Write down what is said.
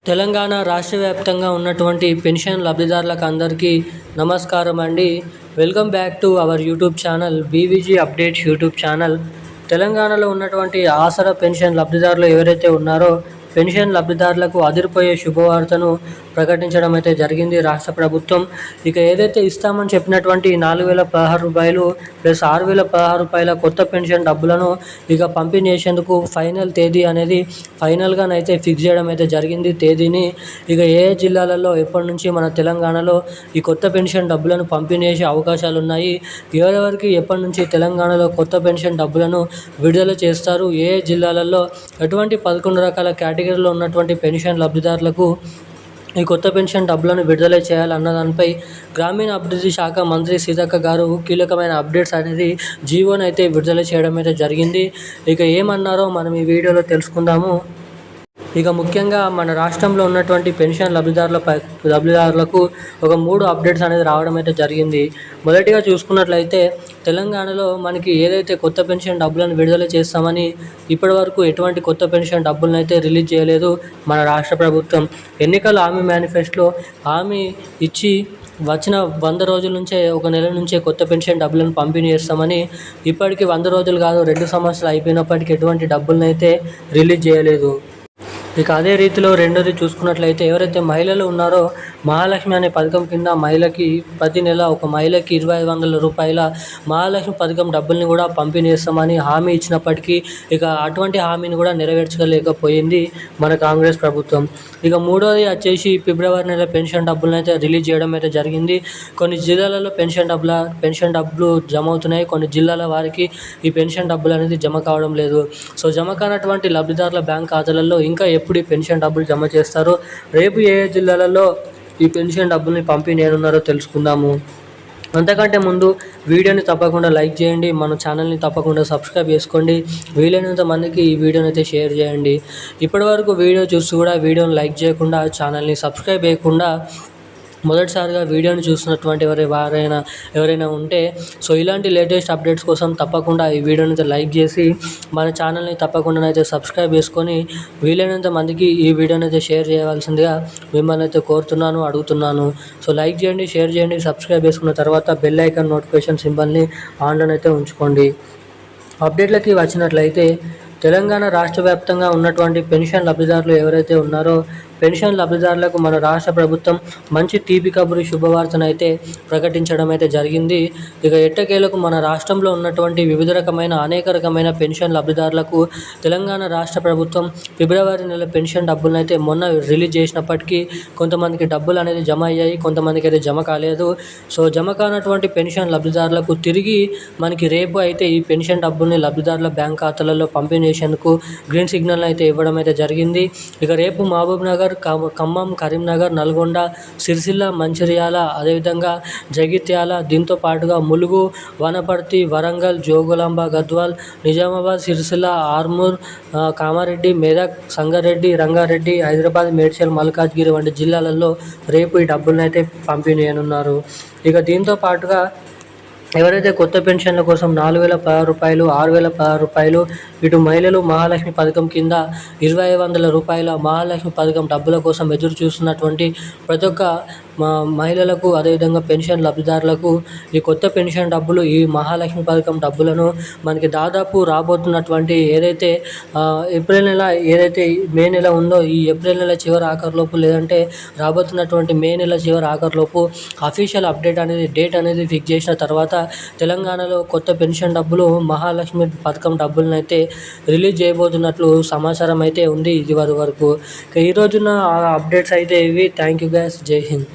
తెలంగాణ రాష్ట్ర వ్యాప్తంగా ఉన్నటువంటి పెన్షన్ లబ్ధిదారులకు అందరికీ నమస్కారం అండి. Welcome back to our YouTube channel BVG updates YouTube channel. తెలంగాణలో ఉన్నటువంటి ఆసరా పెన్షన్ లబ్ధిదారులు ఎవరైతే ఉన్నారో పెన్షన్ లబ్ధిదారులకు అదిరిపోయే శుభవార్తను ప్రకటించడం అయితే జరిగింది రాష్ట్ర ప్రభుత్వం. ఇక ఏదైతే ఇస్తామని చెప్పినటువంటి 4,016 రూపాయలు ప్లస్ 6,016 రూపాయల కొత్త పెన్షన్ డబ్బులను ఇక పంపిణీ చేసేందుకు ఫైనల్ తేదీ అనేది ఫైనల్గానైతే ఫిక్స్ చేయడం అయితే జరిగింది తేదీని. ఇక ఏ జిల్లాలలో ఎప్పటి నుంచి మన తెలంగాణలో ఈ కొత్త పెన్షన్ డబ్బులను పంపిణీ చేసే అవకాశాలు ఉన్నాయి, ఎవరెవరికి ఎప్పటి నుంచి తెలంగాణలో కొత్త పెన్షన్ డబ్బులను విడుదల చేస్తారు, ఏ జిల్లాలలో ఎటువంటి 11 రకాల కేటగిరీలో ఉన్నటువంటి పెన్షన్ లబ్ధిదారులకు ఈ కొత్త పెన్షన్ డబ్బులను విడుదల చేయాలన్న దానిపై గ్రామీణ అభివృద్ధి శాఖ మంత్రి సీతక్క గారు కీలకమైన అప్డేట్స్ అనేది జీవోని అయితే విడుదల చేయడం అయితే జరిగింది. ఇక ఏమన్నారో మనం ఈ వీడియోలో తెలుసుకుందాము. ఇక ముఖ్యంగా మన రాష్ట్రంలో ఉన్నటువంటి పెన్షన్ లబ్ధిదారులకు ఒక 3 అప్డేట్స్ అనేది రావడం అయితే జరిగింది. మొదటిగా చూసుకున్నట్లయితే తెలంగాణలో మనకి ఏదైతే కొత్త పెన్షన్ డబ్బులను విడుదల చేస్తామని ఇప్పటివరకు ఎటువంటి కొత్త పెన్షన్ డబ్బులను అయితే రిలీజ్ చేయలేదు మన రాష్ట్ర ప్రభుత్వం. ఎన్నికల హామీ మేనిఫెస్టోలో హామీ ఇచ్చి వచ్చిన 100 రోజుల నుంచే, ఒక నెల నుంచే కొత్త పెన్షన్ డబ్బులను పంపిణీ చేస్తామని ఇప్పటికీ 100 రోజులు కాదు 2 సంవత్సరాలు అయిపోయినప్పటికీ ఎటువంటి డబ్బులను అయితే రిలీజ్ చేయలేదు. ఇక అదే రీతిలో రెండోది చూసుకున్నట్లయితే ఎవరైతే మహిళలు ఉన్నారో మహాలక్ష్మి అనే పథకం కింద మహిళకి ప్రతి నెల ఒక మహిళకి 2,500 రూపాయల మహాలక్ష్మి పథకం డబ్బుల్ని కూడా పంపిణీ చేస్తామని హామీ ఇచ్చినప్పటికీ ఇక అటువంటి హామీని కూడా నెరవేర్చలేకపోయింది మన కాంగ్రెస్ ప్రభుత్వం. ఇక మూడోది వచ్చేసి ఫిబ్రవరి నెల పెన్షన్ డబ్బులను అయితే రిలీజ్ చేయడం అయితే జరిగింది. కొన్ని జిల్లాలలో పెన్షన్ డబ్బులు జమ అవుతున్నాయి, కొన్ని జిల్లాల వారికి ఈ పెన్షన్ డబ్బులు అనేది జమ కావడం లేదు. సో జమ కానటువంటి లబ్ధిదారుల బ్యాంక్ ఖాతాలలో ఇంకా ఎప్పుడు ఈ పెన్షన్ డబ్బులు జమ చేస్తారో, రేపు ఏ జిల్లాలలో ఈ పెన్షన్ డబ్బుల్ని పంపిణీ చేయనున్నారో తెలుసుకుందాము. అంతకంటే ముందు వీడియోని తప్పకుండా లైక్ చేయండి, మన ఛానల్ని తప్పకుండా సబ్స్క్రైబ్ చేసుకోండి, వీలైనంత మందికి ఈ వీడియోని అయితే షేర్ చేయండి. ఇప్పటివరకు వీడియో చూసి కూడా వీడియోని లైక్ చేయకుండా, ఛానల్ని సబ్స్క్రైబ్ చేయకుండా మొదటిసారిగా వీడియోని చూస్తున్నటువంటి ఎవరైనా ఉంటే సో ఇలాంటి లేటెస్ట్ అప్డేట్స్ కోసం తప్పకుండా ఈ వీడియోని అయితే లైక్ చేసి మన ఛానల్ని తప్పకుండా అయితే సబ్స్క్రైబ్ చేసుకొని వీలైనంత మందికి ఈ వీడియోని అయితే షేర్ చేయవలసిందిగా మిమ్మల్ని అయితే కోరుతున్నాను, అడుగుతున్నాను. సో లైక్ చేయండి, షేర్ చేయండి, సబ్స్క్రైబ్ చేసుకున్న తర్వాత బెల్ ఐకాన్ నోటిఫికేషన్ సింబల్ని ఆన్లోనైతే ఉంచుకోండి. అప్డేట్లకి వచ్చినట్లయితే తెలంగాణ రాష్ట్ర వ్యాప్తంగా ఉన్నటువంటి పెన్షన్ లబ్ధిదారులు ఎవరైతే ఉన్నారో పెన్షన్ లబ్ధిదారులకు మన రాష్ట్ర ప్రభుత్వం మంచి తీపి కబురు శుభవార్తనైతే ప్రకటించడం అయితే జరిగింది. ఇక ఎట్టకేలకు మన రాష్ట్రంలో ఉన్నటువంటి వివిధ అనేక రకమైన పెన్షన్ లబ్ధిదారులకు తెలంగాణ రాష్ట్ర ప్రభుత్వం ఫిబ్రవరి నెల పెన్షన్ డబ్బులను అయితే మొన్న రిలీజ్ చేసినప్పటికీ కొంతమందికి డబ్బులు అనేది జమ అయ్యాయి, కొంతమందికి అయితే జమ కాలేదు. సో జమ కానటువంటి పెన్షన్ లబ్ధిదారులకు తిరిగి మనకి రేపు అయితే ఈ పెన్షన్ డబ్బుల్ని లబ్ధిదారుల బ్యాంక్ ఖాతాలలో పంపిణీ చేసేందుకు గ్రీన్ సిగ్నల్ అయితే ఇవ్వడం అయితే జరిగింది. ఇక రేపు మహబూబ్ నగర్, ఖమ్మం, కరీంనగర్, నల్గొండ, సిరిసిల్ల, మంచిర్యాల, అదేవిధంగా జగిత్యాల, దీంతో పాటుగా ములుగు, వనపర్తి, వరంగల్, జోగులాంబ, గద్వాల్, నిజామాబాద్, సిరిసిల్ల, ఆర్మూర్, కామారెడ్డి, మెదక్, సంగారెడ్డి, రంగారెడ్డి, హైదరాబాద్, మేడ్చల్, మల్కాజ్గిరి వంటి జిల్లాలలో రేపు ఈ డబ్బులను అయితే పంపిణీ చేయనున్నారు. ఇక దీంతో పాటుగా ఎవరైతే కొత్త పెన్షన్ల కోసం 4,016 రూపాయలు, 6,016 రూపాయలు, ఇటు మహిళలు మహాలక్ష్మి పథకం కింద 2,500 రూపాయల మహాలక్ష్మి పథకం డబ్బుల కోసం ఎదురు చూస్తున్నటువంటి ప్రతి ఒక్క మహిళలకు, అదేవిధంగా పెన్షన్ లబ్ధిదారులకు ఈ కొత్త పెన్షన్ డబ్బులు, ఈ మహాలక్ష్మి పథకం డబ్బులను మనకి దాదాపు రాబోతున్నటువంటి ఏదైతే ఏప్రిల్ నెల, ఏదైతే మే నెల ఉందో ఈ ఏప్రిల్ నెల చివరి ఆఖరిలోపు లేదంటే రాబోతున్నటువంటి మే నెల చివరి ఆఖరిలోపు అఫీషియల్ అప్డేట్ అనేది, డేట్ అనేది ఫిక్స్ చేసిన తర్వాత తెలంగాణలో కొత్త పెన్షన్ డబ్బులు, మహాలక్ష్మి పథకం డబ్బులను అయితే రిలీజ్ చేయబోతున్నట్లు సమాచారం అయితే ఉంది ఇది వరకు. ఈ రోజున అప్డేట్స్ అయితే ఇవి. థ్యాంక్ యూ గైస్, జై హింద్.